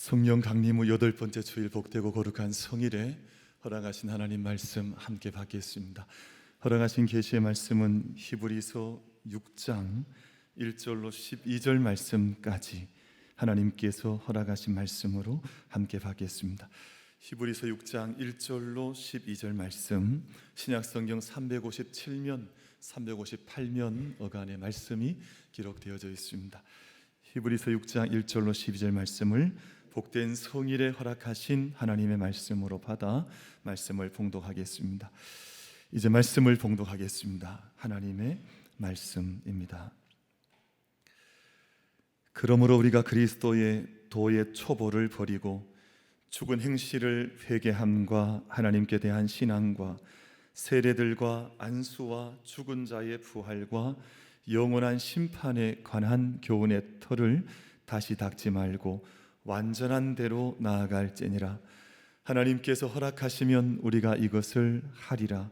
성령 강림 후 8번째 주일 복되고 거룩한 성일에 허락하신 하나님 말씀 함께 받겠습니다. 허락하신 계시의 말씀은 히브리서 6장 1절로 12절 말씀까지 하나님께서 허락하신 말씀으로 함께 받겠습니다. 히브리서 6장 1절로 12절 말씀, 신약성경 357면 358면 어간의 말씀이 기록되어져 있습니다. 히브리서 6장 1절로 12절 말씀을 복된 성일에 허락하신 하나님의 말씀으로 받아 말씀을 봉독하겠습니다. 이제 말씀을 봉독하겠습니다. 하나님의 말씀입니다. 그러므로 우리가 그리스도의 도의 초보를 버리고 죽은 행실을 회개함과 하나님께 대한 신앙과 세례들과 안수와 죽은 자의 부활과 영원한 심판에 관한 교훈의 터를 다시 닦지 말고 완전한 대로 나아갈지니라. 하나님께서 허락하시면 우리가 이것을 하리라.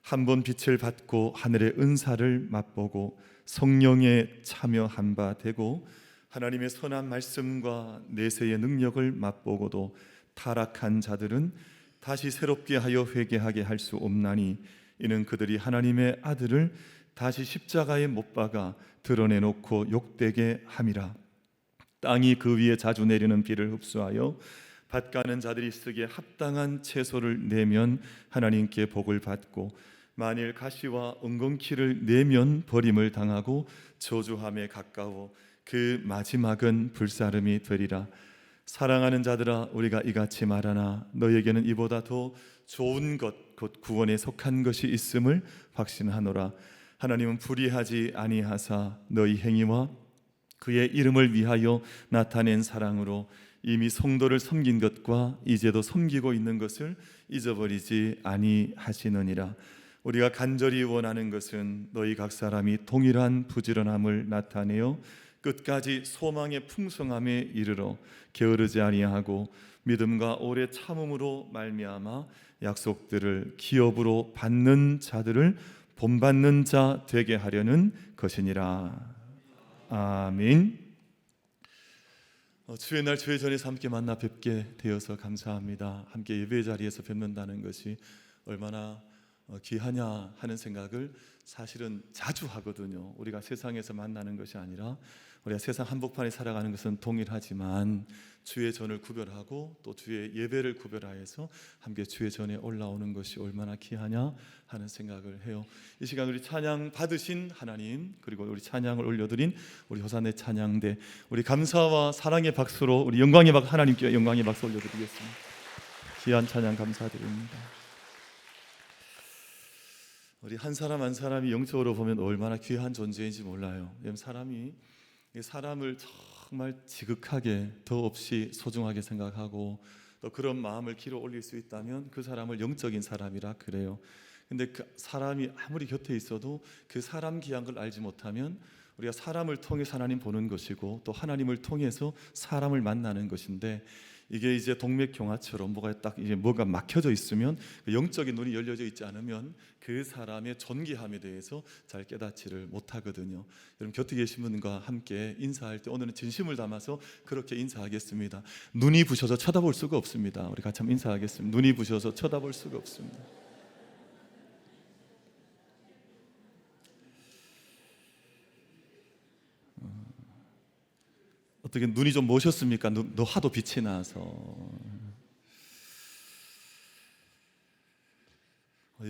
한번 빛을 받고 하늘의 은사를 맛보고 성령에 참여한 바 되고 하나님의 선한 말씀과 내세의 능력을 맛보고도 타락한 자들은 다시 새롭게 하여 회개하게 할 수 없나니 이는 그들이 하나님의 아들을 다시 십자가에 못 박아 드러내놓고 욕되게 함이라. 땅이 그 위에 자주 내리는 비를 흡수하여 밭가는 자들이 쓰기에 합당한 채소를 내면 하나님께 복을 받고 만일 가시와 엉겅퀴를 내면 버림을 당하고 저주함에 가까워 그 마지막은 불사름이 되리라. 사랑하는 자들아, 우리가 이같이 말하나 너에게는 이보다 더 좋은 것 곧 구원에 속한 것이 있음을 확신하노라. 하나님은 불의하지 아니하사 너희 행위와 그의 이름을 위하여 나타낸 사랑으로 이미 성도를 섬긴 것과 이제도 섬기고 있는 것을 잊어버리지 아니하시느니라. 우리가 간절히 원하는 것은 너희 각 사람이 동일한 부지런함을 나타내어 끝까지 소망의 풍성함에 이르러 게으르지 아니하고 믿음과 오래 참음으로 말미암아 약속들을 기업으로 받는 자들을 본받는 자 되게 하려는 것이니라. 아멘. 주의 날 주의 전에서 함께 만나 뵙게 되어서 감사합니다. 함께 예배 자리에서 뵙는다는 것이 얼마나 귀하냐 하는 생각을 사실은 자주 하거든요. 우리가 세상에서 만나는 것이 아니라 우리가 세상 한복판에 살아가는 것은 동일하지만 주의 전을 구별하고 또 주의 예배를 구별하여서 함께 주의 전에 올라오는 것이 얼마나 귀하냐 하는 생각을 해요. 이 시간 우리 찬양 받으신 하나님, 그리고 우리 찬양을 올려드린 우리 호산의 찬양대, 우리 감사와 사랑의 박수로 우리 영광의 박수, 하나님께 영광의 박수 올려드리겠습니다. 귀한 찬양 감사드립니다. 우리 한 사람 한 사람이 영적으로 보면 얼마나 귀한 존재인지 몰라요. 사람을 정말 지극하게 더없이 소중하게 생각하고 또 그런 마음을 길어 올릴 수 있다면 그 사람을 영적인 사람이라 그래요. 근데 그 사람이 아무리 곁에 있어도 그 사람 귀한 걸 알지 못하면 우리가 사람을 통해서 하나님 보는 것이고 또 하나님을 통해서 사람을 만나는 것인데, 이게 이제 동맥경화처럼 뭐가 막혀져 있으면 그 영적인 눈이 열려져 있지 않으면 그 사람의 존귀함에 대해서 잘 깨닫지를 못하거든요. 여러분 곁에 계신 분과 함께 인사할 때 오늘은 진심을 담아서 그렇게 인사하겠습니다. 눈이 부셔서 쳐다볼 수가 없습니다. 우리 같이 한번 인사하겠습니다. 눈이 부셔서 쳐다볼 수가 없습니다. 어떻게 눈이 좀 모셨습니까? 너 하도 빛이 나서.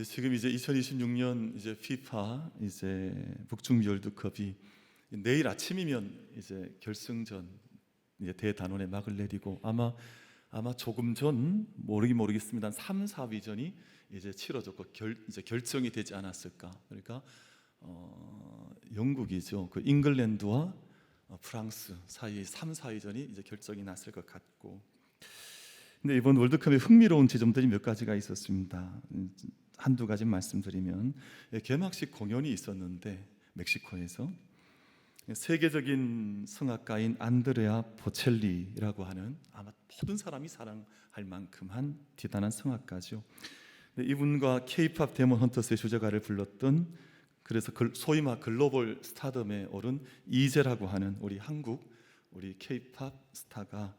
지금 이제 2026년 이제 피파 이제 북중미 월드컵이 내일 아침이면 이제 결승전 이제 대단원의 막을 내리고 아마 조금 전 모르겠습니다. 3, 4위전이 이제 치러졌고 이제 결정이 되지 않았을까. 그러니까 영국이죠. 그 잉글랜드와 프랑스 사이 3, 4위전이 이제 결정이 났을 것 같고, 근데 이번 월드컵에 흥미로운 지점들이 몇 가지가 있었습니다. 한두 가지 말씀드리면, 개막식 공연이 있었는데 멕시코에서 세계적인 성악가인 안드레아 보첼리라고 하는 아마 모든 사람이 사랑할 만큼한 대단한 성악가죠. 이분과 K-팝 데몬 헌터스의 주제가를 불렀던, 그래서 소위 말 글로벌 스타덤에 오른 이재라고 하는 우리 한국 우리 K-팝 스타가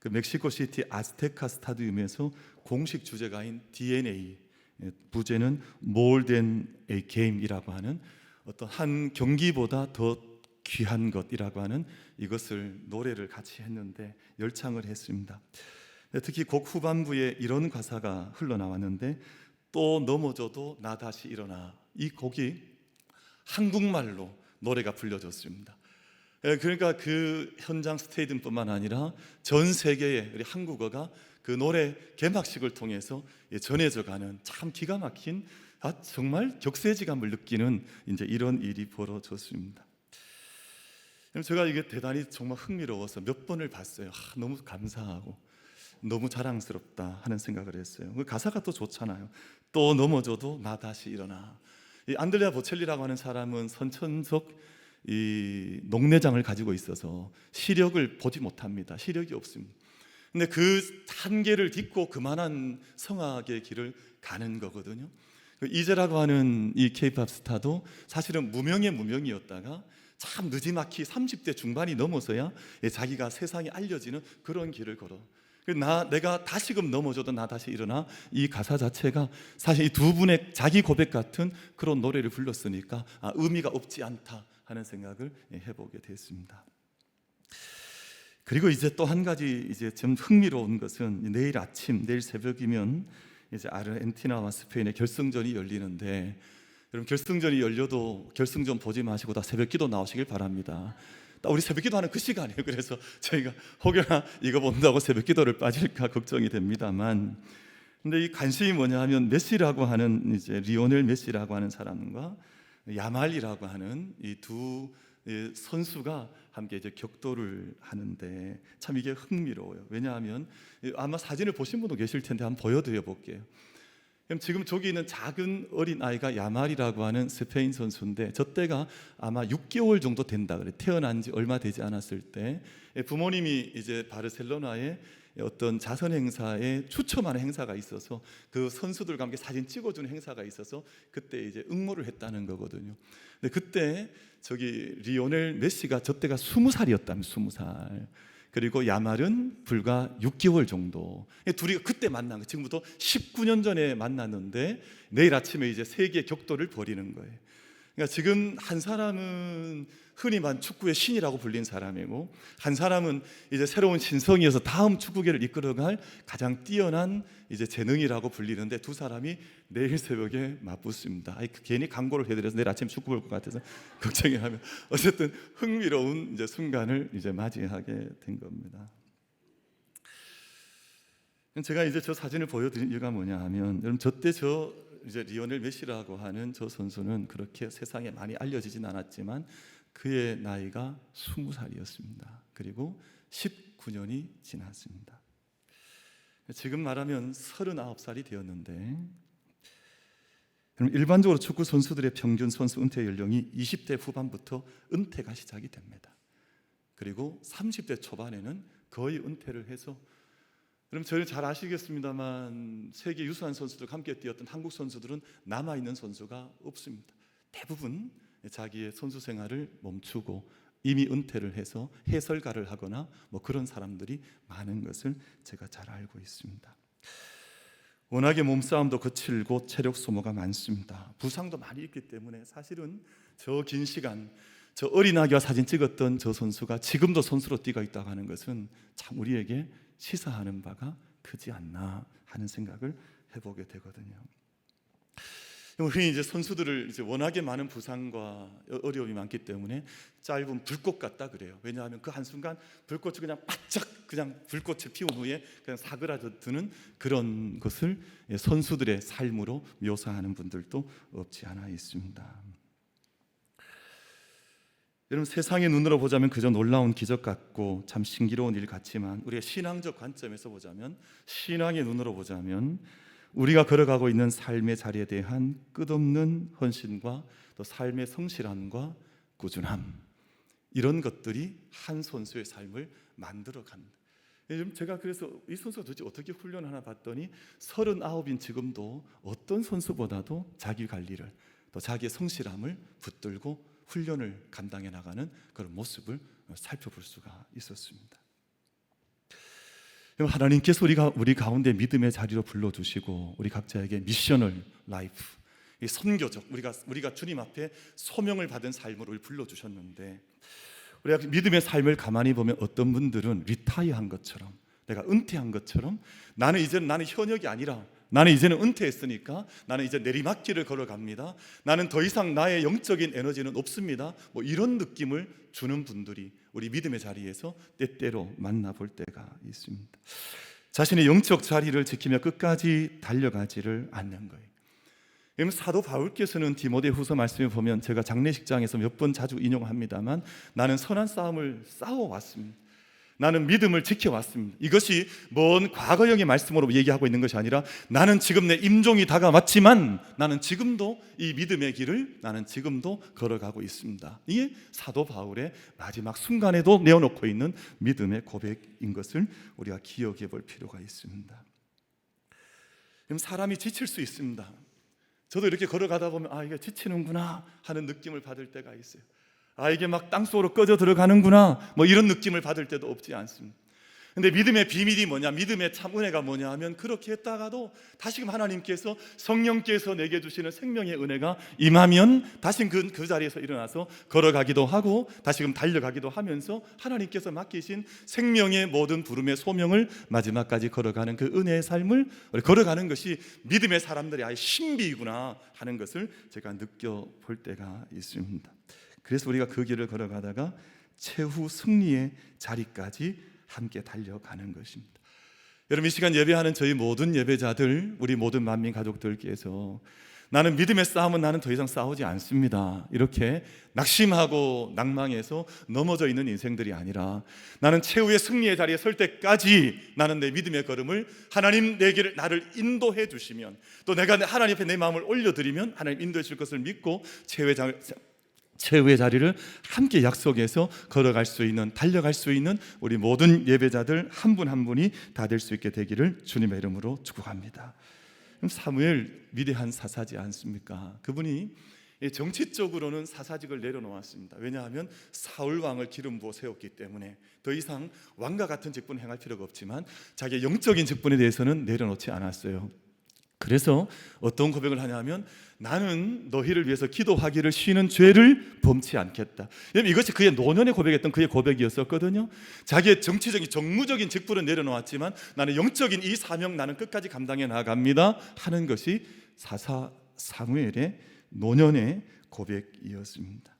그 멕시코시티 아스테카 스타디움에서 공식 주제가인 DNA, 부제는 More Than a Game이라고 하는 어떤 한 경기보다 더 귀한 것이라고 하는 이것을 노래를 같이 했는데 열창을 했습니다. 특히 곡 후반부에 이런 가사가 흘러나왔는데, 또 넘어져도 나 다시 일어나. 이 곡이 한국말로 노래가 불려졌습니다. 그러니까 그 현장 스테이디움뿐만 아니라 전 세계에 우리 한국어가 그 노래 개막식을 통해서 전해져가는 참 기가 막힌, 정말 격세지감을 느끼는 이제 이런 일이 벌어졌습니다. 제가 이게 대단히 정말 흥미로워서 몇 번을 봤어요. 너무 감사하고 너무 자랑스럽다 하는 생각을 했어요. 그 가사가 또 좋잖아요. 또 넘어져도 나 다시 일어나. 이 안드레아 보첼리라고 하는 사람은 선천적 이 녹내장을 가지고 있어서 시력을 보지 못합니다. 시력이 없습니다. 근데 그 한계를 딛고 그만한 성악의 길을 가는 거거든요. 이재라고 하는 이 K-팝 스타도 사실은 무명의 무명이었다가 참 느지막이 30대 중반이 넘어서야 자기가 세상에 알려지는 그런 길을 걸어. 내가 다시금 넘어져도 나 다시 일어나, 이 가사 자체가 사실 이 두 분의 자기 고백 같은 그런 노래를 불렀으니까 의미가 없지 않다 하는 생각을 해보게 됐습니다. 그리고 이제 또 한 가지 이제 좀 흥미로운 것은 내일 아침, 내일 새벽이면 이제 아르헨티나와 스페인의 결승전이 열리는데, 여러분 결승전이 열려도 결승전 보지 마시고 다 새벽기도 나오시길 바랍니다. 우리 새벽기도 하는 그 시간이에요. 그래서 저희가 혹여나 이거 본다고 새벽기도를 빠질까 걱정이 됩니다만, 근데 이 관심이 뭐냐 하면 메시라고 하는 이제 리오넬 메시라고 하는 사람과 야말이라고 하는 이 두 선수가 함께 이제 격돌을 하는데 참 이게 흥미로워요. 왜냐하면 아마 사진을 보신 분도 계실 텐데 한번 보여드려 볼게요. 그럼 지금 저기 있는 작은 어린 아이가 야말이라고 하는 스페인 선수인데, 저 때가 아마 6개월 정도 된다 그래. 태어난 지 얼마 되지 않았을 때 부모님이 이제 바르셀로나에 어떤 자선 행사에 추첨하는 행사가 있어서 그 선수들과 함께 사진 찍어주는 행사가 있어서 그때 이제 응모를 했다는 거거든요. 근데 그때 저기 리오넬 메시가 저 때가 20살이었다면 20살. 그리고 야말은 불과 6개월 정도. 둘이 그때 만난 거. 지금부터 19년 전에 만났는데 내일 아침에 이제 세계 격돌을 벌이는 거예요. 그러니까 지금 한 사람은 흔히 말 축구의 신이라고 불린 사람이고, 한 사람은 이제 새로운 신성이어서 다음 축구계를 이끌어갈 가장 뛰어난 이제 재능이라고 불리는데, 두 사람이 내일 새벽에 맞붙습니다. 괜히 광고를 해드려서 내일 아침 축구 볼 것 같아서 걱정이 하면, 어쨌든 흥미로운 이제 순간을 이제 맞이하게 된 겁니다. 제가 이제 저 사진을 보여드린 이유가 뭐냐 하면, 여러분 저때 이제 리오넬 메시라고 하는 저 선수는 그렇게 세상에 많이 알려지진 않았지만 그의 나이가 20살이었습니다. 그리고 19년이 지났습니다. 지금 말하면 39살이 되었는데, 일반적으로 축구 선수들의 평균 선수 은퇴 연령이 20대 후반부터 은퇴가 시작이 됩니다. 그리고 30대 초반에는 거의 은퇴를 해서, 그럼 저는 잘 아시겠습니다만 세계 유수한 선수들과 함께 뛰었던 한국 선수들은 남아있는 선수가 없습니다. 대부분 자기의 선수 생활을 멈추고 이미 은퇴를 해서 해설가를 하거나 뭐 그런 사람들이 많은 것을 제가 잘 알고 있습니다. 워낙에 몸싸움도 거칠고 체력 소모가 많습니다. 부상도 많이 있기 때문에 사실은 저 긴 시간 저 어린아기와 사진 찍었던 저 선수가 지금도 선수로 뛰고 있다고 하는 것은 참 우리에게 시사하는 바가 크지 않나 하는 생각을 해보게 되거든요. 우리 이제 선수들을 이제 워낙에 많은 부상과 어려움이 많기 때문에 짧은 불꽃 같다 그래요. 왜냐하면 그 한순간 불꽃이 그냥 바짝 그냥 불꽃을 피운 후에 그냥 사그라드는 그런 것을 선수들의 삶으로 묘사하는 분들도 없지 않아 있습니다. 여러분 세상의 눈으로 보자면 그저 놀라운 기적 같고 참 신기로운 일 같지만, 우리가 신앙적 관점에서 보자면, 신앙의 눈으로 보자면 우리가 걸어가고 있는 삶의 자리에 대한 끝없는 헌신과 또 삶의 성실함과 꾸준함, 이런 것들이 한 선수의 삶을 만들어간다. 제가 그래서 이 선수가 도대체 어떻게 훈련하나 봤더니 39인 지금도 어떤 선수보다도 자기 관리를 또 자기의 성실함을 붙들고 훈련을 감당해 나가는 그런 모습을 살펴볼 수가 있었습니다. 하나님께서 우리 가운데 믿음의 자리로 불러주시고 우리 각자에게 미셔널 라이프, 이 선교적, 우리가 주님 앞에 소명을 받은 삶을 우리 불러주셨는데, 우리가 믿음의 삶을 가만히 보면 어떤 분들은 리타이어한 것처럼, 내가 은퇴한 것처럼, 나는 현역이 아니라 나는 이제는 은퇴했으니까 나는 이제 내리막길을 걸어갑니다, 나는 더 이상 나의 영적인 에너지는 없습니다, 뭐 이런 느낌을 주는 분들이 우리 믿음의 자리에서 때때로 만나볼 때가 있습니다. 자신의 영적 자리를 지키며 끝까지 달려가지를 않는 거예요. 사도 바울께서는 디모데후서 말씀에 보면, 제가 장례식장에서 몇 번 자주 인용합니다만, 나는 선한 싸움을 싸워왔습니다, 나는 믿음을 지켜왔습니다. 이것이 먼 과거형의 말씀으로 얘기하고 있는 것이 아니라, 나는 지금 내 임종이 다가왔지만 나는 지금도 이 믿음의 길을 나는 지금도 걸어가고 있습니다. 이게 사도 바울의 마지막 순간에도 내어놓고 있는 믿음의 고백인 것을 우리가 기억해 볼 필요가 있습니다. 그럼 사람이 지칠 수 있습니다. 저도 이렇게 걸어가다 보면 이게 지치는구나 하는 느낌을 받을 때가 있어요. 이게 막 땅속으로 꺼져 들어가는구나, 뭐 이런 느낌을 받을 때도 없지 않습니다. 근데 믿음의 비밀이 뭐냐, 믿음의 참 은혜가 뭐냐 하면, 그렇게 했다가도 다시금 하나님께서, 성령께서 내게 주시는 생명의 은혜가 임하면 다시 그 자리에서 일어나서 걸어가기도 하고 다시금 달려가기도 하면서 하나님께서 맡기신 생명의 모든 부름의 소명을 마지막까지 걸어가는 그 은혜의 삶을 걸어가는 것이 믿음의 사람들의 아예 신비이구나 하는 것을 제가 느껴볼 때가 있습니다. 그래서 우리가 그 길을 걸어가다가 최후 승리의 자리까지 함께 달려가는 것입니다. 여러분, 이 시간 예배하는 저희 모든 예배자들, 우리 모든 만민 가족들께서, 나는 믿음의 싸움은 나는 더 이상 싸우지 않습니다, 이렇게 낙심하고 낭망해서 넘어져 있는 인생들이 아니라, 나는 최후의 승리의 자리에 설 때까지 나는 내 믿음의 걸음을, 하나님 내 길을 나를 인도해 주시면, 또 내가 하나님 앞에 내 마음을 올려드리면 하나님 인도해 줄 것을 믿고 최후의 자리를 함께 약속해서 걸어갈 수 있는, 달려갈 수 있는 우리 모든 예배자들 한 분 한 분이 다 될 수 있게 되기를 주님의 이름으로 축복합니다. 사무엘 위대한 사사지 않습니까? 그분이 정치적으로는 사사직을 내려놓았습니다. 왜냐하면 사울 왕을 기름 부어 세웠기 때문에 더 이상 왕과 같은 직분을 행할 필요가 없지만, 자기의 영적인 직분에 대해서는 내려놓지 않았어요. 그래서 어떤 고백을 하냐면, 나는 너희를 위해서 기도하기를 쉬는 죄를 범치 않겠다. 이것이 그의 노년에 고백했던 그의 고백이었었거든요. 자기의 정치적인 정무적인 직분을 내려놓았지만, 나는 영적인 이 사명 나는 끝까지 감당해 나갑니다 하는 것이 사사 사무엘의 노년의 고백이었습니다.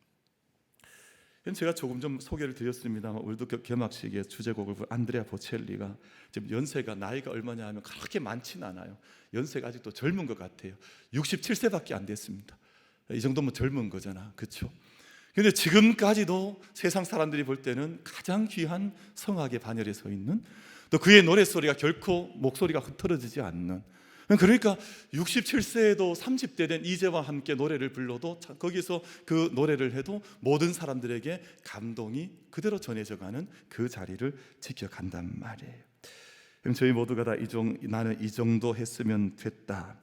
제가 조금 좀 소개를 드렸습니다만, 월드컵 개막식에 주제곡을 부른 안드레아 보첼리가 지금 연세가, 나이가 얼마냐 하면 그렇게 많지는 않아요. 연세가 아직도 젊은 것 같아요. 67세밖에 안 됐습니다. 이 정도면 젊은 거잖아, 그렇죠? 그런데 지금까지도 세상 사람들이 볼 때는 가장 귀한 성악의 반열에 서 있는, 또 그의 노랫소리가 결코 목소리가 흐트러지지 않는, 그러니까 67세에도 30대 된 이재와 함께 노래를 불러도, 거기서 그 노래를 해도 모든 사람들에게 감동이 그대로 전해져가는 그 자리를 지켜간단 말이에요. 그럼 저희 모두가 다 나는 이 정도 했으면 됐다,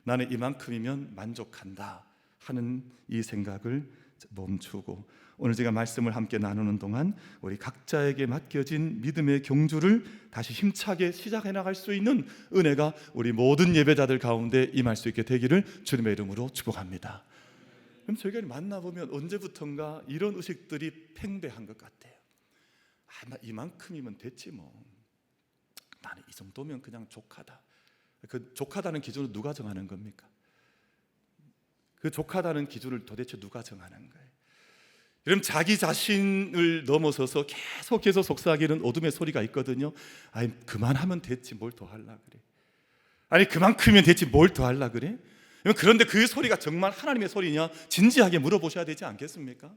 나는 이만큼이면 만족한다 하는 이 생각을 멈추고, 오늘 제가 말씀을 함께 나누는 동안 우리 각자에게 맡겨진 믿음의 경주를 다시 힘차게 시작해 나갈 수 있는 은혜가 우리 모든 예배자들 가운데 임할 수 있게 되기를 주님의 이름으로 축복합니다. 그럼 저희가 만나보면 언제부턴가 이런 의식들이 팽배한 것 같아요. 나 이만큼이면 됐지 뭐, 나는 이 정도면 그냥 족하다. 그 족하다는 기준을 누가 정하는 겁니까? 그 족하다는 기준을 도대체 누가 정하는 거예요? 여러분, 자기 자신을 넘어서서 계속해서 속삭이는 어둠의 소리가 있거든요. 그만하면 됐지 뭘 더 하려 그래. 그만큼이면 됐지 뭘 더 하려 그래. 그런데 그 소리가 정말 하나님의 소리냐, 진지하게 물어보셔야 되지 않겠습니까?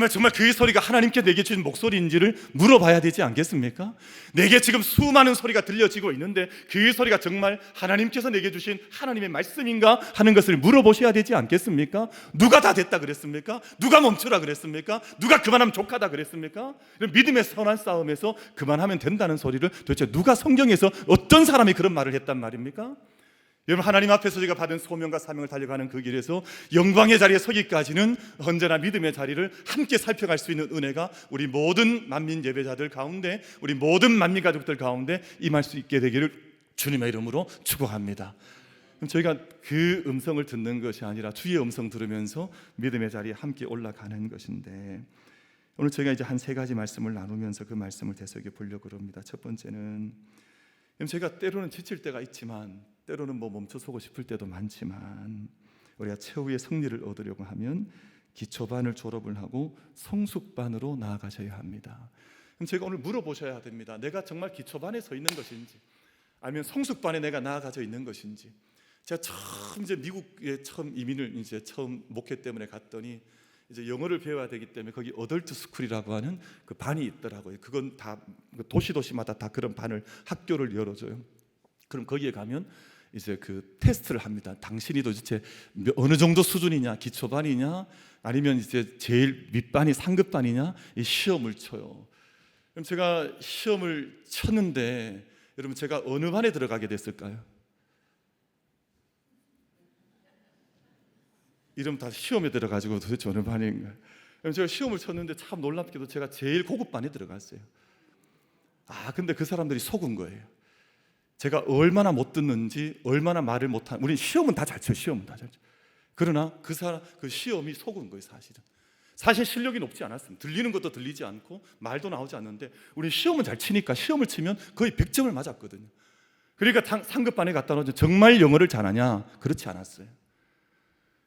정말 그 소리가 하나님께 내게 주신 목소리인지를 물어봐야 되지 않겠습니까? 내게 지금 수많은 소리가 들려지고 있는데 그 소리가 정말 하나님께서 내게 주신 하나님의 말씀인가 하는 것을 물어보셔야 되지 않겠습니까? 누가 다 됐다 그랬습니까? 누가 멈추라 그랬습니까? 누가 그만하면 족하다 그랬습니까? 믿음의 선한 싸움에서 그만하면 된다는 소리를 도대체 누가, 성경에서 어떤 사람이 그런 말을 했단 말입니까? 여러분, 하나님 앞에서 우리가 받은 소명과 사명을 달려가는 그 길에서 영광의 자리에 서기까지는 언제나 믿음의 자리를 함께 살펴갈 수 있는 은혜가 우리 모든 만민 예배자들 가운데, 우리 모든 만민 가족들 가운데 임할 수 있게 되기를 주님의 이름으로 축복합니다. 그럼 저희가 그 음성을 듣는 것이 아니라 주의 음성 들으면서 믿음의 자리에 함께 올라가는 것인데, 오늘 저희가 이제 한 3가지 말씀을 나누면서 그 말씀을 되새겨 보려고 합니다. 첫 번째는, 저희가 때로는 지칠 때가 있지만, 때로는 멈춰서고 싶을 때도 많지만, 우리가 최후의 승리를 얻으려고 하면 기초반을 졸업을 하고 성숙반으로 나아가셔야 합니다. 그럼 제가 오늘 물어보셔야 됩니다. 내가 정말 기초반에 서 있는 것인지, 아니면 성숙반에 내가 나아가져 있는 것인지. 제가 처음 이제 미국에 이민을 처음 목회 때문에 갔더니 이제 영어를 배워야 되기 때문에 거기 어덜트 스쿨이라고 하는 그 반이 있더라고요. 그건 다 도시마다 다 그런 반을, 학교를 열어줘요. 그럼 거기에 가면 이제 그 테스트를 합니다. 당신이 도대체 어느 정도 수준이냐, 기초반이냐, 아니면 이제 제일 밑반이 상급반이냐, 이 시험을 쳐요. 그럼 제가 시험을 쳤는데, 여러분, 제가 어느 반에 들어가게 됐을까요? 이러면 다 시험에 들어가지고 도대체 어느 반인가. 그럼 제가 시험을 쳤는데 참 놀랍게도 제가 제일 고급 반에 들어갔어요. 근데 그 사람들이 속은 거예요. 제가 얼마나 못 듣는지, 얼마나 말을 못한, 우리 시험은 다 잘 쳐, 시험은 다 잘 쳐. 그러나 그 시험이 속은 거예요. 사실 실력이 높지 않았습니다. 들리는 것도 들리지 않고 말도 나오지 않는데, 우리 시험은 잘 치니까 시험을 치면 거의 100점을 맞았거든요. 그러니까 상급반에 갔다 오죠. 정말 영어를 잘하냐? 그렇지 않았어요.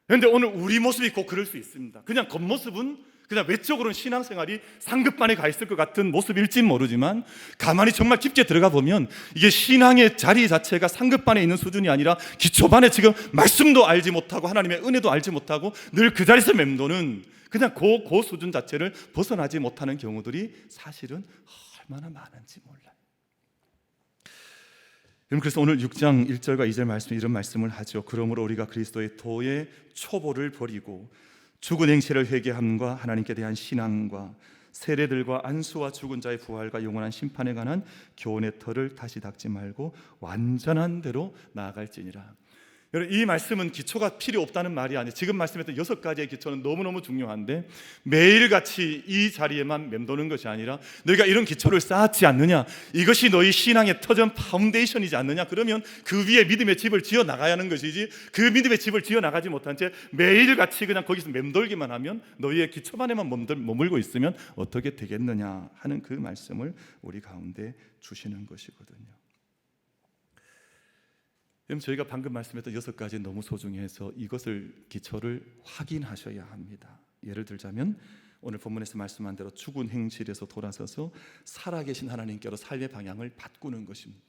그런데 오늘 우리 모습이 꼭 그럴 수 있습니다. 그냥 겉모습은, 그냥 외적으로는 신앙생활이 상급반에 가 있을 것 같은 모습일진 모르지만, 가만히 정말 깊게 들어가 보면 이게 신앙의 자리 자체가 상급반에 있는 수준이 아니라 기초반에 지금 말씀도 알지 못하고 하나님의 은혜도 알지 못하고 늘 그 자리에서 맴도는, 그냥 그 수준 자체를 벗어나지 못하는 경우들이 사실은 얼마나 많은지 몰라요. 그래서 오늘 6장 1절과 2절 말씀, 이런 말씀을 하죠. 그러므로 우리가 그리스도의 도의 초보를 버리고 죽은 행실을 회개함과 하나님께 대한 신앙과 세례들과 안수와 죽은 자의 부활과 영원한 심판에 관한 교훈의 털을 다시 닦지 말고 완전한 대로 나아갈지니라. 여러분, 이 말씀은 기초가 필요 없다는 말이 아니에요. 지금 말씀했던 6가지의 기초는 너무너무 중요한데, 매일같이 이 자리에만 맴도는 것이 아니라 너희가 이런 기초를 쌓았지 않느냐, 이것이 너희 신앙의 터전 파운데이션이지 않느냐, 그러면 그 위에 믿음의 집을 지어 나가야 하는 것이지, 그 믿음의 집을 지어 나가지 못한 채 매일같이 그냥 거기서 맴돌기만 하면, 너희의 기초반에만 머물고 있으면 어떻게 되겠느냐 하는 그 말씀을 우리 가운데 주시는 것이거든요. 그럼 저희가 방금 말씀했던 6가지 너무 소중해서 이것을 기초를 확인하셔야 합니다. 예를 들자면 오늘 본문에서 말씀한 대로 죽은 행실에서 돌아서서 살아계신 하나님께로 삶의 방향을 바꾸는 것입니다.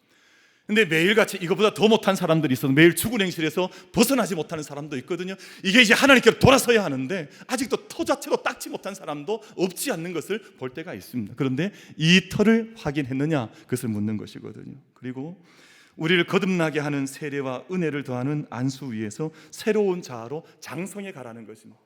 근데 매일같이 이거보다 더 못한 사람들이 있어서 매일 죽은 행실에서 벗어나지 못하는 사람도 있거든요. 이게 이제 하나님께로 돌아서야 하는데 아직도 터 자체로 닦지 못한 사람도 없지 않는 것을 볼 때가 있습니다. 그런데 이 터를 확인했느냐, 그것을 묻는 것이거든요. 그리고 우리를 거듭나게 하는 세례와 은혜를 더하는 안수 위에서 새로운 자아로 장성해 가라는 것입니다.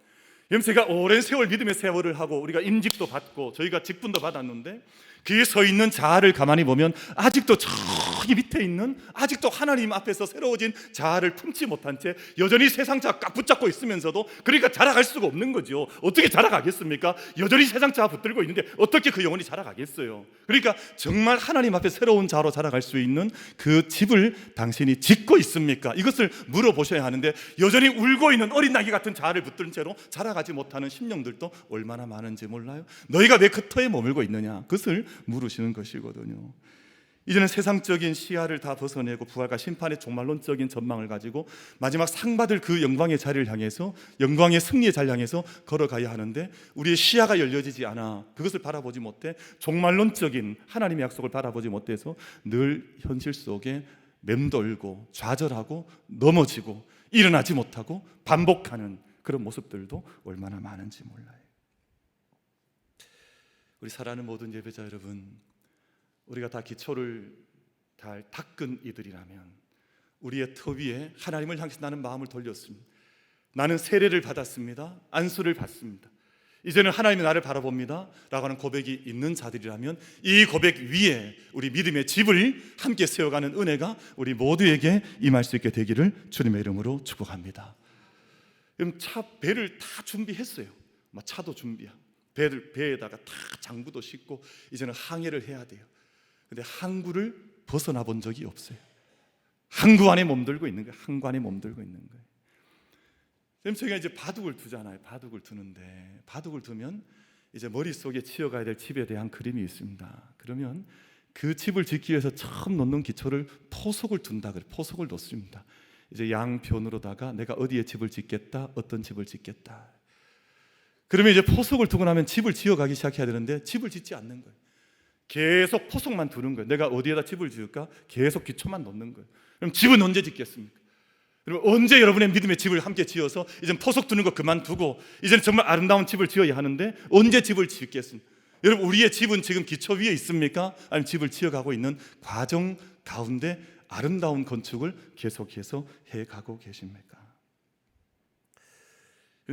제가 오랜 세월 믿음의 세월을 하고 우리가 임직도 받고 저희가 직분도 받았는데, 그에 서 있는 자아를 가만히 보면 아직도 저기 밑에 있는, 아직도 하나님 앞에서 새로워진 자아를 품지 못한 채 여전히 세상 자아 꽉 붙잡고 있으면서도, 그러니까 자라갈 수가 없는 거죠. 어떻게 자라가겠습니까? 여전히 세상 자아 붙들고 있는데 어떻게 그 영혼이 자라가겠어요? 그러니까 정말 하나님 앞에 새로운 자아로 자라갈 수 있는 그 집을 당신이 짓고 있습니까? 이것을 물어보셔야 하는데, 여전히 울고 있는 어린 아기 같은 자아를 붙든 채로 자라가지 못하는 심령들도 얼마나 많은지 몰라요? 너희가 왜 그 터에 머물고 있느냐? 그것을 물으시는 것이거든요. 이제는 세상적인 시야를 다 벗어내고 부활과 심판의 종말론적인 전망을 가지고 마지막 상 받을 그 영광의 자리를 향해서, 영광의 승리의 자리를 향해서 걸어가야 하는데, 우리의 시야가 열려지지 않아 그것을 바라보지 못해 종말론적인 하나님의 약속을 바라보지 못해서 늘 현실 속에 맴돌고 좌절하고 넘어지고 일어나지 못하고 반복하는 그런 모습들도 얼마나 많은지 몰라요. 우리 사랑하는 모든 예배자 여러분, 우리가 다 기초를 잘 닦은 이들이라면 우리의 터 위에 하나님을 향해서 나는 마음을 돌렸습니다. 나는 세례를 받았습니다. 안수를 받습니다. 이제는 하나님이 나를 바라봅니다 라고 하는 고백이 있는 자들이라면 이 고백 위에 우리 믿음의 집을 함께 세워가는 은혜가 우리 모두에게 임할 수 있게 되기를 주님의 이름으로 축복합니다. 그럼 배를 다 준비했어요. 차도 준비하고 배에다가 다 장구도 싣고 이제는 항해를 해야 돼요. 근데 항구를 벗어나 본 적이 없어요. 항구 안에 몸들고 있는 거예요. 항구 안에 몸들고 있는 거예요. 그럼 저희가 이제 바둑을 두잖아요. 바둑을 두는데 바둑을 두면 이제 머릿속에 치어가야 될 집에 대한 그림이 있습니다. 그러면 그 집을 짓기 위해서 처음 놓는 기초를 포석을 둔다 그래요. 포석을 놓습니다. 이제 양편으로다가 내가 어디에 집을 짓겠다, 어떤 집을 짓겠다. 그러면 이제 포석을 두고 나면 집을 지어가기 시작해야 되는데 집을 짓지 않는 거예요. 계속 포석만 두는 거예요. 내가 어디에다 집을 지을까? 계속 기초만 놓는 거예요. 그럼 집은 언제 짓겠습니까? 그리고 언제 여러분의 믿음의 집을 함께 지어서 이제는 포석 두는 거 그만두고 이제는 정말 아름다운 집을 지어야 하는데 언제 집을 짓겠습니까? 여러분, 우리의 집은 지금 기초 위에 있습니까? 아니면 집을 지어가고 있는 과정 가운데 아름다운 건축을 계속해서 해가고 계십니까?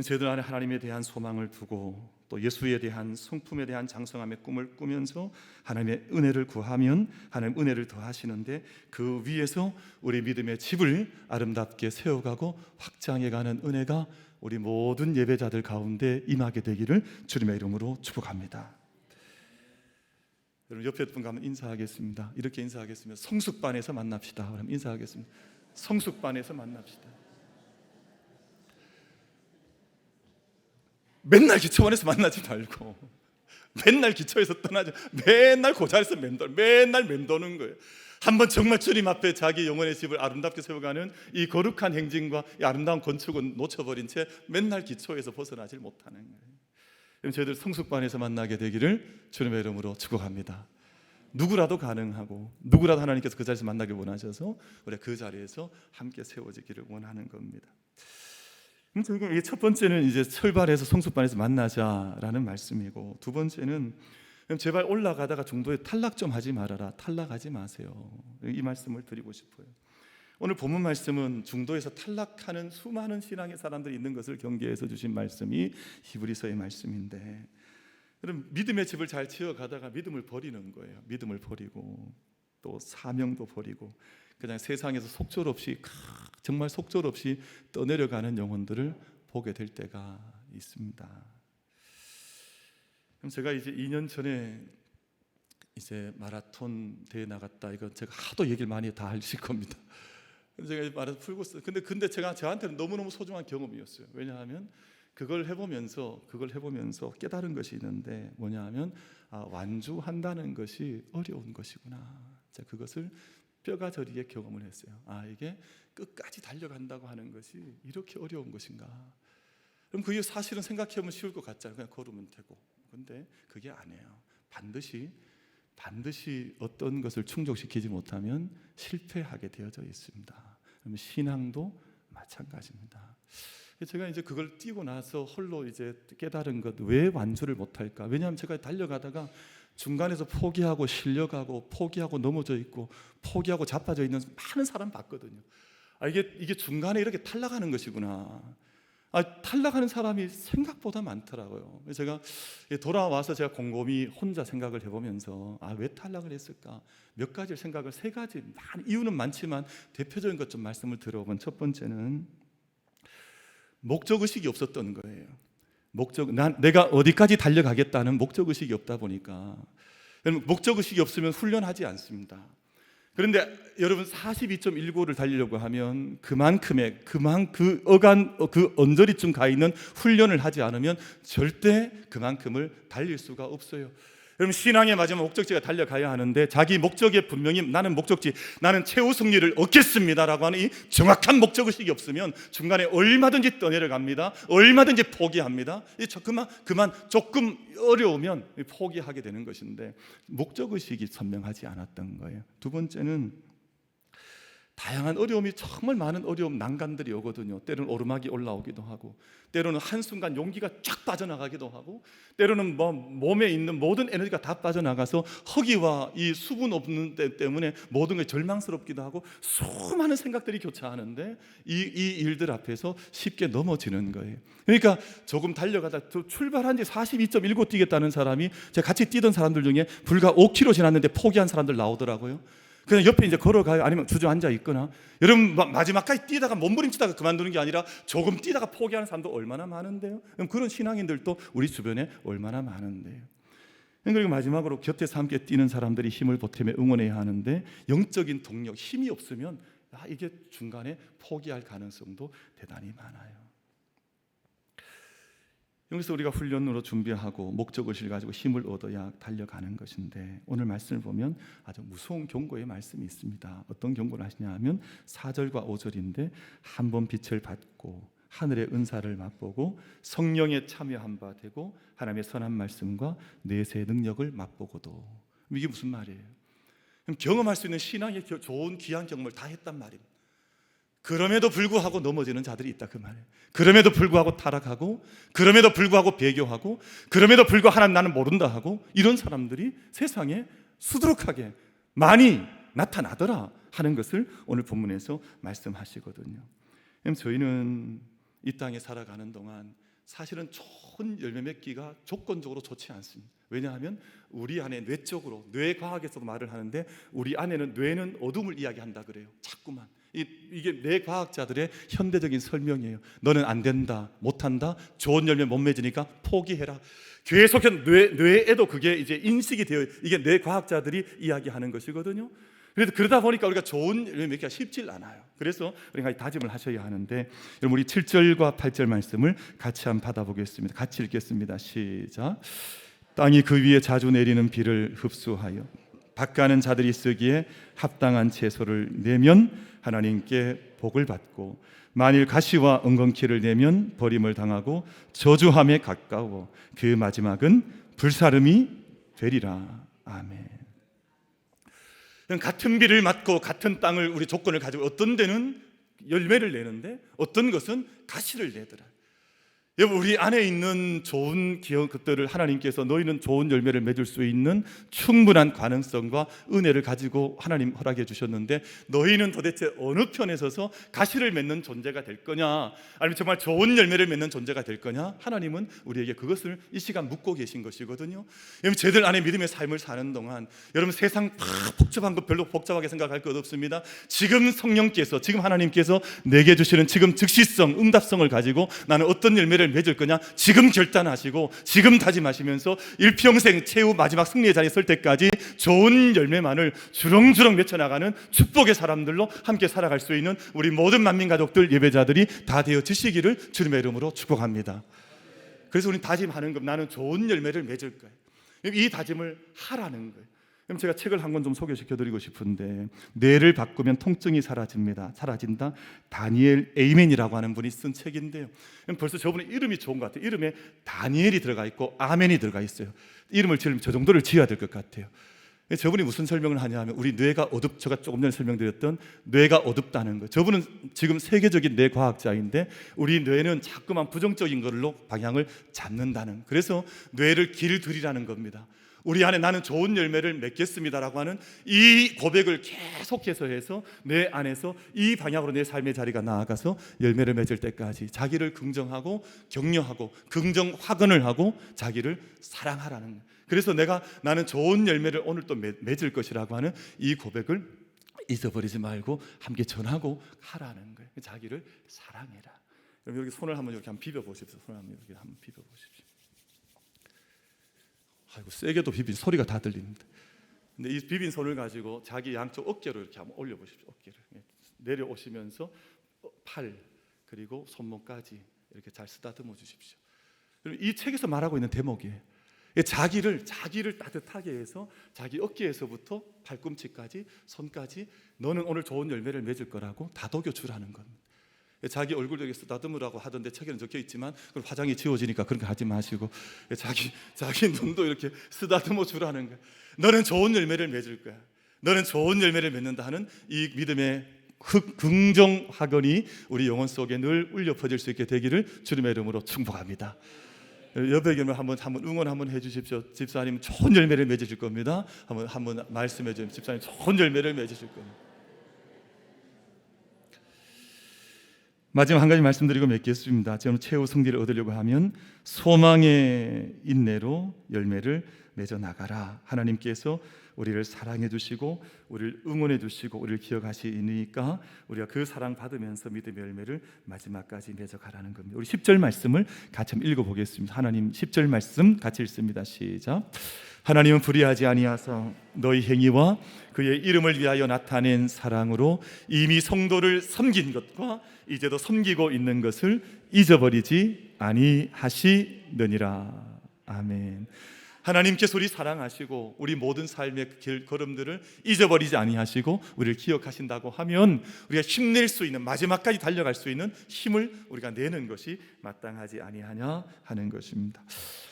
저희들 안에 하나님에 대한 소망을 두고 또 예수에 대한 성품에 대한 장성함의 꿈을 꾸면서 하나님의 은혜를 구하면 하나님 은혜를 더하시는데 그 위에서 우리 믿음의 집을 아름답게 세워가고 확장해가는 은혜가 우리 모든 예배자들 가운데 임하게 되기를 주님의 이름으로 축복합니다. 여러분, 옆에 분 가면 인사하겠습니다. 이렇게 인사하겠습니다. 성숙반에서 만납시다. 그럼 인사하겠습니다. 성숙반에서 만납시다. 맨날 기초원에서 만나지 말고 맨날 기초에서 떠나지, 맨날 그 자리에서 맨날 맴도는 거예요. 한번 정말 주님 앞에 자기 영혼의 집을 아름답게 세워가는 이 거룩한 행진과 이 아름다운 건축은 놓쳐버린 채 맨날 기초에서 벗어나질 못하는 거예요. 그럼 저희들 성숙반에서 만나게 되기를 주님의 이름으로 축복합니다. 누구라도 가능하고 누구라도 하나님께서 그 자리에서 만나길 원하셔서 우리가 그 자리에서 함께 세워지기를 원하는 겁니다. 저희가 첫 번째는 이제 철반에서 성숙반에서 만나자라는 말씀이고, 두 번째는 제발 올라가다가 중도에 탈락 좀 하지 말아라. 탈락하지 마세요. 이 말씀을 드리고 싶어요. 오늘 본문 말씀은 중도에서 탈락하는 수많은 신앙의 사람들이 있는 것을 경계해서 주신 말씀이 히브리서의 말씀인데, 그럼 믿음의 집을 잘 지어가다가 믿음을 버리는 거예요. 믿음을 버리고 또 사명도 버리고 그냥 세상에서 속절없이 정말 속절없이 떠내려가는 영혼들을 보게 될 때가 있습니다. 그럼 제가 이제 2년 전에 이제 마라톤 대회 나갔다. 이거 제가 하도 얘기를 많이 다 하실 겁니다. 제가 마라톤 풀고 있어요. 근데 제가 저한테는 너무너무 소중한 경험이었어요. 왜냐하면 그걸 해보면서 깨달은 것이 있는데 뭐냐 하면 완주한다는 것이 어려운 것이구나. 제가 그것을 뼈가 저리게 경험을 했어요. 이게 끝까지 달려간다고 하는 것이 이렇게 어려운 것인가. 그럼 그게 사실은 생각해보면 쉬울 것 같잖아요. 그냥 걸으면 되고. 근데 그게 아니에요. 반드시 어떤 것을 충족시키지 못하면 실패하게 되어져 있습니다. 그러면 신앙도 마찬가지입니다. 제가 이제 그걸 뛰고 나서 홀로 이제 깨달은 것, 왜 완주를 못할까? 왜냐하면 제가 달려가다가 중간에서 포기하고 실려가고 포기하고 넘어져 있고 포기하고 자빠져 있는 많은 사람 봤거든요. 이게 중간에 이렇게 탈락하는 것이구나. 탈락하는 사람이 생각보다 많더라고요. 제가 돌아와서 제가 곰곰이 혼자 생각을 해보면서 왜 탈락을 했을까? 몇 가지 생각을, 세 가지, 이유는 많지만 대표적인 것 좀 말씀을 드려보면, 첫 번째는 목적의식이 없었던 거예요. 내가 어디까지 달려가겠다는 목적의식이 없다 보니까, 목적의식이 없으면 훈련하지 않습니다. 그런데 여러분 42.195를 달리려고 하면 그 언저리쯤 가 있는 훈련을 하지 않으면 절대 그만큼을 달릴 수가 없어요. 여러분, 신앙의 마지막 목적지가 달려가야 하는데 자기 목적에 분명히 나는 최후 승리를 얻겠습니다라고 하는 이 정확한 목적의식이 없으면 중간에 얼마든지 떠내려갑니다. 얼마든지 포기합니다. 조금 어려우면 포기하게 되는 것인데 목적의식이 선명하지 않았던 거예요. 두 번째는 다양한 어려움이, 정말 많은 어려움, 난간들이 오거든요. 때로는 오르막이 올라오기도 하고, 때로는 한순간 용기가 쫙 빠져나가기도 하고, 때로는 몸에 있는 모든 에너지가 다 빠져나가서 허기와 이 수분 없는 때 때문에 모든 게 절망스럽기도 하고, 수많은 생각들이 교차하는데 이 일들 앞에서 쉽게 넘어지는 거예요. 그러니까 조금 달려가다 출발한 지 42.19 뛰겠다는 사람이, 제가 같이 뛰던 사람들 중에 불과 5km 지났는데 포기한 사람들 나오더라고요. 그냥 옆에 이제 걸어가요. 아니면 주저앉아 있거나. 여러분, 마지막까지 뛰다가 몸부림치다가 그만두는 게 아니라 조금 뛰다가 포기하는 사람도 얼마나 많은데요. 그런 신앙인들도 우리 주변에 얼마나 많은데요. 그리고 마지막으로 곁에서 함께 뛰는 사람들이 힘을 보태며 응원해야 하는데, 영적인 동력, 힘이 없으면 이게 중간에 포기할 가능성도 대단히 많아요. 여기서 우리가 훈련으로 준비하고 목적의식을 가지고 힘을 얻어야 달려가는 것인데, 오늘 말씀을 보면 아주 무서운 경고의 말씀이 있습니다. 어떤 경고를 하시냐 하면 4절과 5절인데, 한 번 빛을 받고 하늘의 은사를 맛보고 성령에 참여한 바 되고 하나님의 선한 말씀과 내세의 능력을 맛보고도. 이게 무슨 말이에요? 그럼 경험할 수 있는 신앙의 좋은 귀한 경험을 다 했단 말입니다. 그럼에도 불구하고 넘어지는 자들이 있다, 그 말이에요. 그럼에도 불구하고 타락하고, 그럼에도 불구하고 배교하고, 그럼에도 불구하고 하나님 나는 모른다 하고, 이런 사람들이 세상에 수두룩하게 많이 나타나더라 하는 것을 오늘 본문에서 말씀하시거든요. 저희는 이 땅에 살아가는 동안 사실은 좋은 열매 맺기가 조건적으로 좋지 않습니다. 왜냐하면 우리 안에 뇌적으로, 뇌과학에서도 말을 하는데, 우리 안에는 뇌는 어둠을 이야기한다 그래요. 자꾸만 이게 뇌과학자들의 현대적인 설명이에요. 너는 안 된다, 못한다, 좋은 열매 못 맺으니까 포기해라. 계속해서 뇌에도 그게 이제 인식이 되어, 이게 뇌과학자들이 이야기하는 것이거든요. 그래서 그러다 보니까 우리가 좋은 열매 맺기가 쉽질 않아요. 그래서 우리가 다짐을 하셔야 하는데, 여러분 우리 7절과 8절 말씀을 같이 한번 받아보겠습니다. 같이 읽겠습니다. 시작. 땅이 그 위에 자주 내리는 비를 흡수하여 밭가는 자들이 쓰기에 합당한 채소를 내면 하나님께 복을 받고, 만일 가시와 엉겅퀴를 내면 버림을 당하고 저주함에 가까워 그 마지막은 불사름이 되리라. 아멘. 같은 비를 맞고 같은 땅을, 우리 조건을 가지고 어떤 데는 열매를 내는데 어떤 것은 가시를 내더라. 여러분, 우리 안에 있는 좋은 것들을 하나님께서 너희는 좋은 열매를 맺을 수 있는 충분한 가능성과 은혜를 가지고 하나님 허락해 주셨는데, 너희는 도대체 어느 편에 서서 가시를 맺는 존재가 될 거냐, 아니면 정말 좋은 열매를 맺는 존재가 될 거냐, 하나님은 우리에게 그것을 이 시간 묻고 계신 것이거든요. 여러분, 저희들 안에 믿음의 삶을 사는 동안 여러분 세상 다 복잡한 것 별로 복잡하게 생각할 것 없습니다. 지금 성령께서, 지금 하나님께서 내게 주시는 지금 즉시성, 응답성을 가지고 나는 어떤 열매를 맺을 거냐, 지금 결단하시고 지금 다짐하시면서 일평생 최후 마지막 승리의 자리에 설 때까지 좋은 열매만을 주렁주렁 맺혀나가는 축복의 사람들로 함께 살아갈 수 있는 우리 모든 만민 가족들, 예배자들이 다 되어지시기를 주님의 이름으로 축복합니다. 그래서 우리는 다짐하는 것, 나는 좋은 열매를 맺을 거예요. 이 다짐을 하라는 거예요. 그럼 제가 책을 한 권 좀 소개시켜드리고 싶은데, 뇌를 바꾸면 통증이 사라진다. 다니엘 에이멘이라고 하는 분이 쓴 책인데요. 벌써 저분의 이름이 좋은 것 같아요. 이름에 다니엘이 들어가 있고 아멘이 들어가 있어요. 이름을 지으면 저 정도를 지어야 될 것 같아요. 저분이 무슨 설명을 하냐 하면, 우리 뇌가 제가 조금 전에 설명드렸던 뇌가 어둡다는 거예요. 저분은 지금 세계적인 뇌과학자인데, 우리 뇌는 자꾸만 부정적인 걸로 방향을 잡는다는, 그래서 뇌를 길들이라는 겁니다. 우리 안에 나는 좋은 열매를 맺겠습니다라고 하는 이 고백을 계속해서 해서 내 안에서 이 방향으로 내 삶의 자리가 나아가서 열매를 맺을 때까지 자기를 긍정하고 격려하고 긍정 확언을 하고 자기를 사랑하라는 거예요. 그래서 나는 좋은 열매를 오늘 또 맺을 것이라고 하는 이 고백을 잊어버리지 말고 함께 전하고 하라는 거예요. 자기를 사랑해라. 여기 손을 한번 이렇게 한번 비벼 보십시오. 손을 한번 이렇게 한번 비벼 보십시오. 아이고, 세게도 비빈 소리가 다 들립니다. 근데 이 비빈 손을 가지고 자기 양쪽 어깨로 이렇게 한번 올려 보십시오. 어깨를 내려오시면서 팔 그리고 손목까지 이렇게 잘 쓰다듬어 주십시오. 이 책에서 말하고 있는 대목이에요. 자기를 따뜻하게 해서 자기 어깨에서부터 발꿈치까지, 손까지 너는 오늘 좋은 열매를 맺을 거라고 다독여 주라는 겁니다. 자기 얼굴 여기 쓰다듬으라고 하던데 책에는 적혀 있지만 그럼 화장이 지워지니까 그런 거 하지 마시고 자기 눈도 이렇게 쓰다듬어 주라는 거야. 너는 좋은 열매를 맺을 거야. 너는 좋은 열매를 맺는다 하는 이 믿음의 긍정학언이 우리 영혼 속에 늘 울려 퍼질 수 있게 되기를 주님의 이름으로 축복합니다. 옆에 계면 한번 응원 한번 해주십시오. 집사님 좋은 열매를 맺으실 겁니다. 한번 말씀해 주세요. 집사님 좋은 열매를 맺으실 겁니다. 마지막 한 가지 말씀드리고 맺겠습니다. 지금 최후 성리를 얻으려고 하면 소망의 인내로 열매를 맺어 나가라. 하나님께서 우리를 사랑해 주시고 우리를 응원해 주시고 우리를 기억하시니까 우리가 그 사랑 받으면서 믿음의 열매를 마지막까지 맺어 가라는 겁니다. 우리 10절 말씀을 같이 읽어 보겠습니다. 하나님 10절 말씀 같이 읽습니다. 시작. 하나님은 불의하지 아니하사 너희 행위와 그의 이름을 위하여 나타낸 사랑으로 이미 성도를 섬긴 것과 이제도 섬기고 있는 것을 잊어버리지 아니하시느니라. 아멘. 하나님께서 우리 사랑하시고 우리 모든 삶의 걸음들을 잊어버리지 아니하시고 우리를 기억하신다고 하면 우리가 힘낼 수 있는, 마지막까지 달려갈 수 있는 힘을 우리가 내는 것이 마땅하지 아니하냐 하는 것입니다.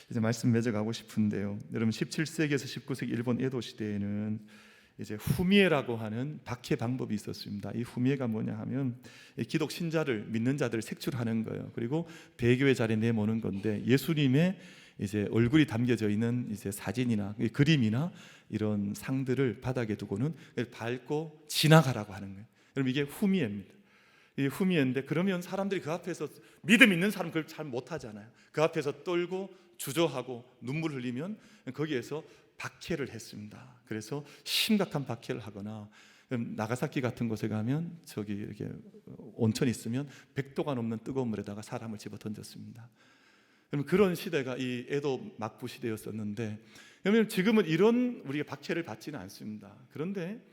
이제 말씀 맺어가고 싶은데요, 여러분 17세기에서 19세기 일본 에도 시대에는 이제 후미에라고 하는 박해 방법이 있었습니다. 이 후미에가 뭐냐 하면 기독 신자를, 믿는 자들을 색출하는 거예요. 그리고 배교의 자리에 내모는 건데, 예수님의 이제 얼굴이 담겨져 있는 이제 사진이나 그림이나 이런 상들을 바닥에 두고는 밟고 지나가라고 하는 거예요. 여러분 이게 후미에입니다. 이 후미에인데, 그러면 사람들이 그 앞에서, 믿음 있는 사람 그걸 잘 못하잖아요. 그 앞에서 떨고 주저하고 눈물 흘리면 거기에서 박해를 했습니다. 그래서 심각한 박해를 하거나, 나가사키 같은 곳에 가면 저기 이렇게 온천이 있으면 100도가 넘는 뜨거운 물에다가 사람을 집어 던졌습니다. 그런 시대가 이 에도 막부 시대였었는데, 그러면 지금은 이런 우리가 박해를 받지는 않습니다. 그런데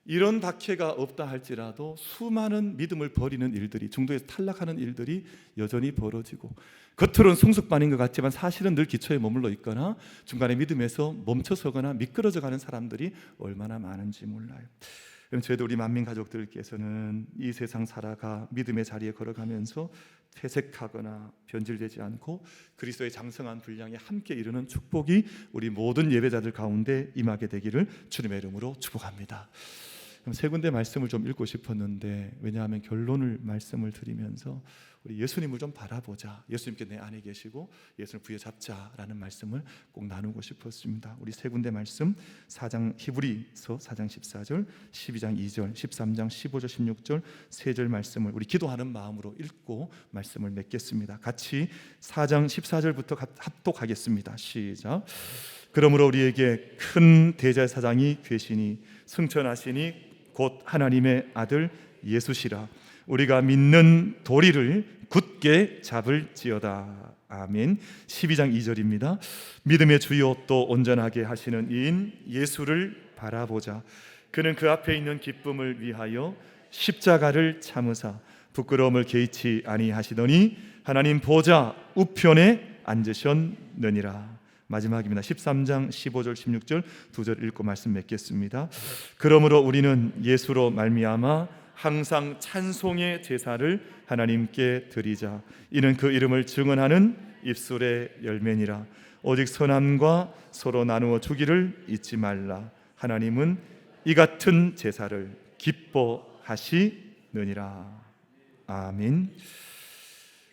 이런 박해가 없다 할지라도 수많은 믿음을 버리는 일들이, 중도에서 탈락하는 일들이 여전히 벌어지고, 겉으로는 성숙반인 것 같지만 사실은 늘 기초에 머물러 있거나 중간에 믿음에서 멈춰서거나 미끄러져 가는 사람들이 얼마나 많은지 몰라요. 저희도 우리 만민 가족들께서는 이 세상 살아가 믿음의 자리에 걸어가면서 퇴색하거나 변질되지 않고 그리스도의 장성한 분량에 함께 이루는 축복이 우리 모든 예배자들 가운데 임하게 되기를 주님의 이름으로 축복합니다. 그럼 세 군데 말씀을 좀 읽고 싶었는데, 왜냐하면 결론을 말씀을 드리면서 우리 예수님을 좀 바라보자, 예수님께 내 안에 계시고 예수를 부여잡자라는 말씀을 꼭 나누고 싶었습니다. 우리 세 군데 말씀, 4장 히브리서 4장 14절, 12장 2절, 13장 15절 16절 세 절 말씀을 우리 기도하는 마음으로 읽고 말씀을 맺겠습니다. 같이 4장 14절부터 합독하겠습니다. 시작. 그러므로 우리에게 큰 대제사장이 계시니 승천하시니 곧 하나님의 아들 예수시라. 우리가 믿는 도리를 굳게 잡을지어다. 아멘. 12장 2절입니다. 믿음의 주요 또 온전하게 하시는 이인 예수를 바라보자. 그는 그 앞에 있는 기쁨을 위하여 십자가를 참으사 부끄러움을 개의치 아니하시더니 하나님 보좌 우편에 앉으셨느니라. 마지막입니다. 13장 15절 16절 두 절 읽고 말씀 맺겠습니다. 그러므로 우리는 예수로 말미암아 항상 찬송의 제사를 하나님께 드리자. 이는 그 이름을 증언하는 입술의 열매니라. 오직 선함과 서로 나누어 주기를 잊지 말라. 하나님은 이 같은 제사를 기뻐하시느니라. 아멘.